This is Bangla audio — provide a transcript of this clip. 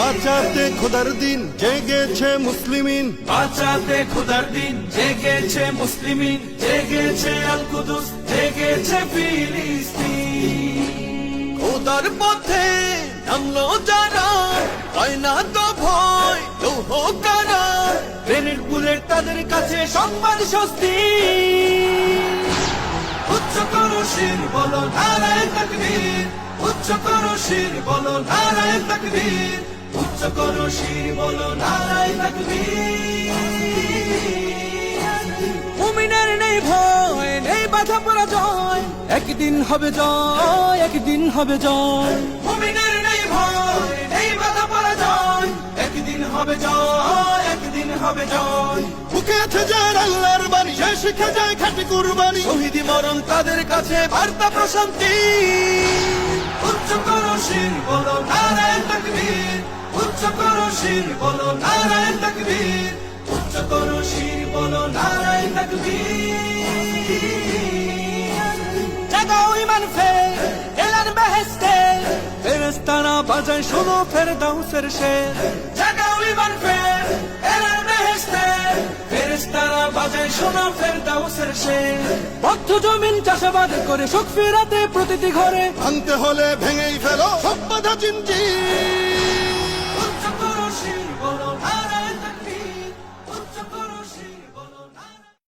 বাঁচাতে খোদার দিন জেগেছে মুসলিমিন, বাঁচাতে খোদার দিন জেগেছে মুসলিমিন, জেগেছে আল কুদুস, জেগেছে ফিলিস্তিন। খোদার পথে নামলো যারা, হয় না তো ভয় লৌহ কারা, গ্রেনেড বুলেট তাদের কাছে সংবাদ স্বস্তি। উচ্চ করো শির বলো নারায়ে তাকবীর, উচ্চ করো শির বলো নারায়ে তাকবীর, উচ্চ করো শির বলো নারায়ে তাকবীর। মুমিনের নেই ভয়, নেই বাধা পরাজয়, একদিন হবে জয়, একদিন হবে জয়। মুমিনের নেই ভয়, নেই বাধা পরাজয়, একদিন হবে জয়, একদিন হবে জয়। বুকে আছে যার আল্লাহর বাণী, সে শিখে যায় খাঁটি কুরবানি, শহীদি মরণ তাদের কাছে বার্তা প্রশান্তি। উচ্চ করো শির বলো নারায়ে তাকবীর, উচ্চ করো শির বলো নারায়ে তাকবীর, উচ্চ করো শির বলো নারায়ে তাকবীর। জাগাও ঈমান ফের এলান বেহেশতে, ফেরেশতারা বাজায় শোনো ফেরদাউসের শের। জাগাও ঈমান ফের এলান বেহেশতে, ফেরেশতারা বাজায় শোনো ফেরদাউসের শের। বদ্ধ জমিন চাষাবাদ করে সুখ ফেরাতে প্রতিটি ঘরে, ভাঙতে হলে ভেঙেই ফেলো সব বাধা চিনচিন।